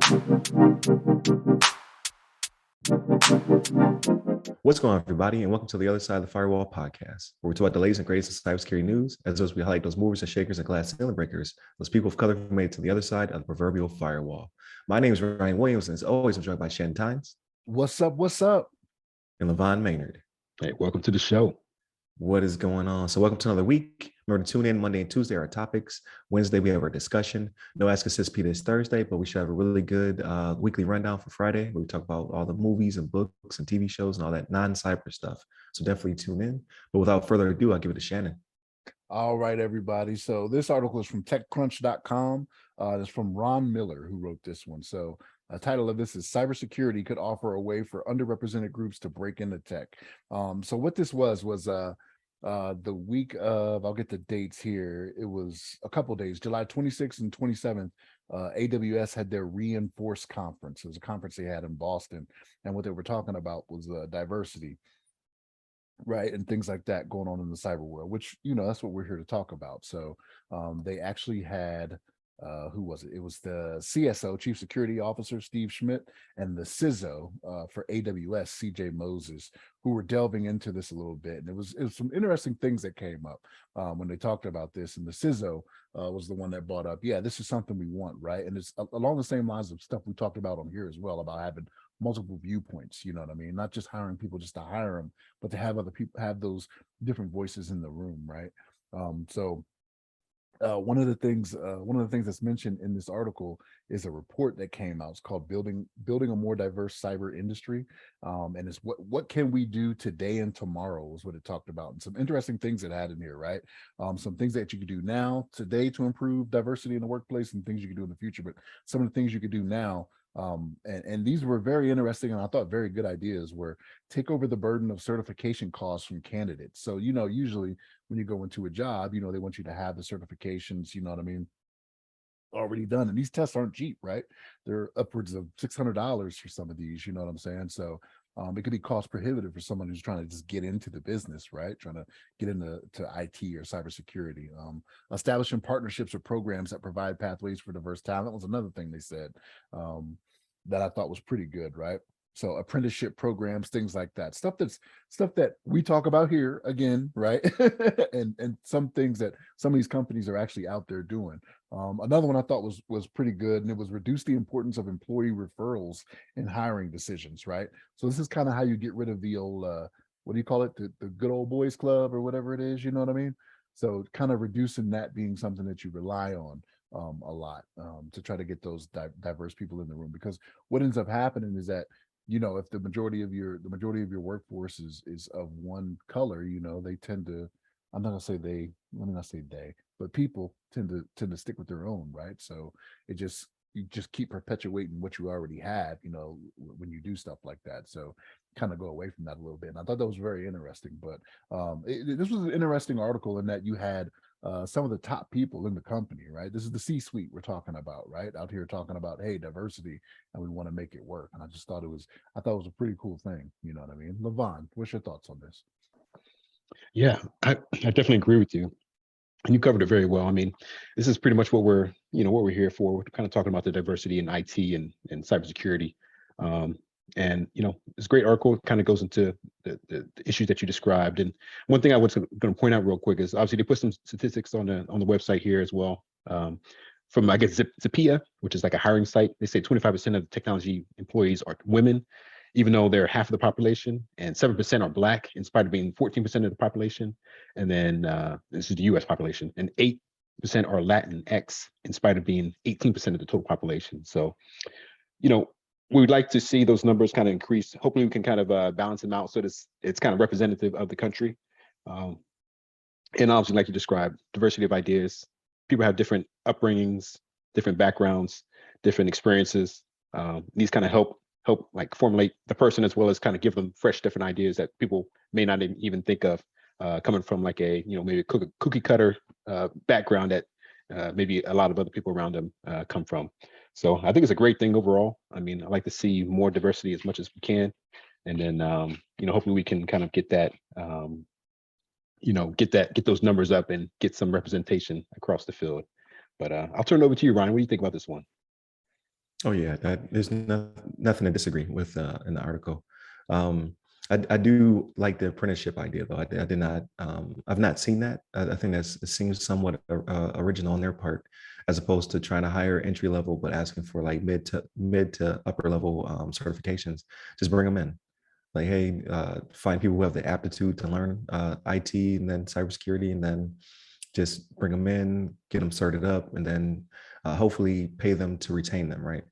What's going on, everybody, and welcome to the Other Side of the Firewall podcast, where we talk about the latest and greatest in cybersecurity news, as well as we highlight those movers and shakers and glass ceiling breakers, those people of color who made it to the other side of the proverbial firewall. My name is Ryan Williams, and as always, I'm joined by Shannon Tynes. What's up? What's up? And LeVon Maynard. Hey, welcome to the show. What is going on? So welcome to another week. Remember to tune in Monday and Tuesday, our topics. Wednesday, we have our discussion. No Ask Assist P this Thursday, but we should have a really good weekly rundown for Friday, where we talk about all the movies and books and TV shows and all that non-cyber stuff. So definitely tune in. But without further ado, I'll give it to Shannon. All right, everybody. So this article is from TechCrunch.com. It's from Ron Miller, who wrote this one. So the title of this is Cybersecurity Could Offer a Way for Underrepresented Groups to Break into Tech. So what this was the week of, I'll get the dates here. It was a couple of days, July 26th and 27th. AWS had their Reinforce conference. It was a conference they had in Boston. And what they were talking about was diversity, right? And things like that going on in the cyber world, which, that's what we're here to talk about. So they actually had, who was it? It was the CSO, Chief Security Officer, Steve Schmidt, and the CISO for AWS, CJ Moses, who were delving into this a little bit. And it was some interesting things that came up when they talked about this. And the CISO was the one that brought up, yeah, this is something we want, right? And it's along the same lines of stuff we talked about on here as well, about having multiple viewpoints, you know what I mean? Not just hiring people just to hire them, but to have other people have those different voices in the room, right? One of the things that's mentioned in this article is a report that came out. It's called "Building a More Diverse Cyber Industry," and it's what can we do today and tomorrow is what it talked about, and some interesting things it had in here, right? Some things that you could do now today to improve diversity in the workplace, and things you could do in the future. But some of the things you could do now. And these were very interesting and I thought very good ideas, were take over the burden of certification costs from candidates. So, usually when you go into a job, they want you to have the certifications, you know what I mean, already done. And these tests aren't cheap, right? They're upwards of $600 for some of these, you know what I'm saying? So it could be cost prohibitive for someone who's trying to just get into the business, right? Trying to get into IT or cybersecurity. Establishing partnerships or programs that provide pathways for diverse talent was another thing they said that I thought was pretty good, right? So apprenticeship programs, things like that, stuff that we talk about here again, right? and some things that some of these companies are actually out there doing. Another one I thought was pretty good, and it was reduce the importance of employee referrals in hiring decisions, right? So this is kind of how you get rid of the old, what do you call it? The good old boys club or whatever it is, you know what I mean? So kind of reducing that being something that you rely on a lot to try to get those diverse people in the room, because what ends up happening is that if the majority of your workforce is of one color, they tend to, I'm not gonna say they, let me not say they, but people tend to stick with their own, right? So you just keep perpetuating what you already had, when you do stuff like that. So kind of go away from that a little bit. And I thought that was very interesting. But this was an interesting article in that you had some of the top people in the company, right? This is the C-suite we're talking about, right? Out here talking about, hey, diversity, and we want to make it work. And I thought it was a pretty cool thing. You know what I mean? LeVon, what's your thoughts on this? Yeah, I definitely agree with you. And you covered it very well. I mean, this is pretty much what we're here for. We're kind of talking about the diversity in IT and cybersecurity. And this great article kind of goes into the issues that you described. And one thing I was going to point out real quick is obviously they put some statistics on the website here as well. From, I guess, Zapier, which is like a hiring site. They say 25% of the technology employees are women, even though they're half of the population, and 7% are Black, in spite of being 14% of the population. And then this is the US population, and 8% are Latinx, in spite of being 18% of the total population. So, we would like to see those numbers kind of increase. Hopefully we can kind of balance them out so that it's kind of representative of the country. And obviously, like you described, diversity of ideas. People have different upbringings, different backgrounds, different experiences. These kind of help like formulate the person, as well as kind of give them fresh, different ideas that people may not even think of, coming from like a, maybe a cookie cutter background that maybe a lot of other people around them come from. So I think it's a great thing overall. I mean, I like to see more diversity as much as we can. And then, hopefully we can kind of get that, get those numbers up and get some representation across the field. But I'll turn it over to you, Ryan. What do you think about this one? Oh yeah, there's nothing to disagree with in the article. Um, I do like the apprenticeship idea though. I did not. I've not seen that. I think it seems somewhat original on their part, as opposed to trying to hire entry level, but asking for like mid to upper level certifications. Just bring them in. Like, hey, find people who have the aptitude to learn IT and then cybersecurity, and then just bring them in, get them started up, and then hopefully pay them to retain them, right?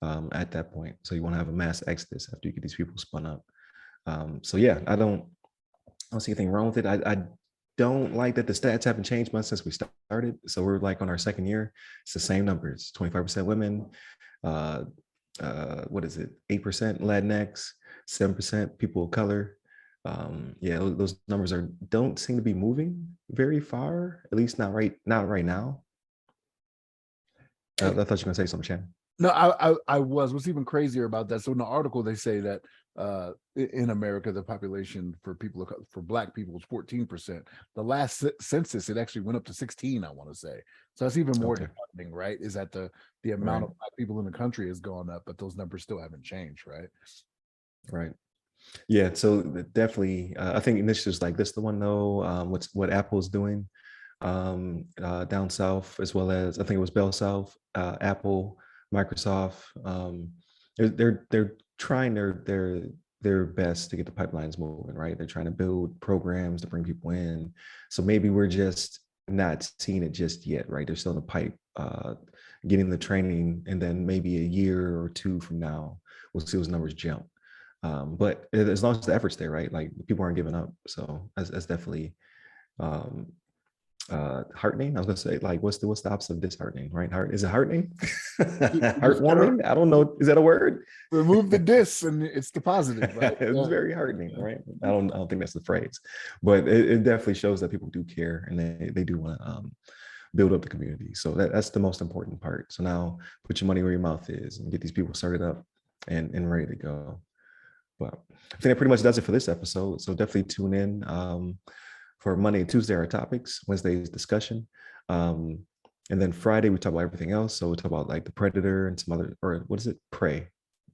At that point. So you want to have a mass exodus after you get these people spun up. So yeah, I don't see anything wrong with it. I don't like that the stats haven't changed much since we started. So we're like on our second year. It's the same numbers: 25% women. Uh, what is it? 8% Latinx, 7% people of color. Yeah, those numbers don't seem to be moving very far. At least not right now. I thought you were gonna say something, Shannon. No, I was. What's even crazier about that? So in the article, they say that in America, the population for Black people was 14%. The last census, it actually went up to 16. I want to say. So that's even more Okay. disheartening, right? Is that the amount of Black people in the country has gone up, but those numbers still haven't changed, right? Right. Yeah. So definitely, I think initiatives like this, the one though, what Apple's doing down south, as well as I think it was Bell South, Apple, Microsoft. They're trying their best to get the pipelines moving, right? They're trying to build programs to bring people in. So maybe we're just not seeing it just yet, right? They're still in the pipe, getting the training, and then maybe a year or two from now, we'll see those numbers jump. But as long as the effort's there, right? Like people aren't giving up. So that's definitely um, heartening. I was gonna say, like, what's the opposite of disheartening, right? Is it heartening? Heartwarming? I don't know. Is that a word? Remove the dis and it's the positive, right? It's very heartening, right? I don't think that's the phrase, but it definitely shows that people do care and they do want to build up the community. So that's the most important part. So now put your money where your mouth is and get these people started up and ready to go. But I think that pretty much does it for this episode. So definitely tune in for Monday and Tuesday, our topics, Wednesday's discussion. And then Friday, we talk about everything else. So we talk about like the Predator and some other, or what is it? Prey.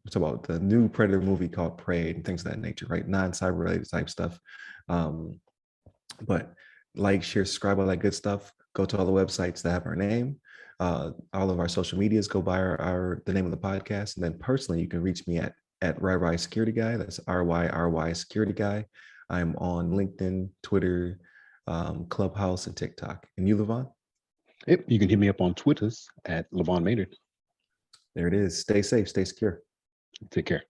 We talk about the new Predator movie called Prey and things of that nature, right? Non-cyber related type stuff. But like, share, subscribe, all that good stuff. Go to all the websites that have our name. All of our social medias, go by the name of the podcast. And then personally, you can reach me at RY Security Guy. That's RY Security Guy. I'm on LinkedIn, Twitter, Clubhouse, and TikTok. And you, LeVon? Yep, you can hit me up on Twitters at LeVon Maynard. There it is. Stay safe, stay secure. Take care.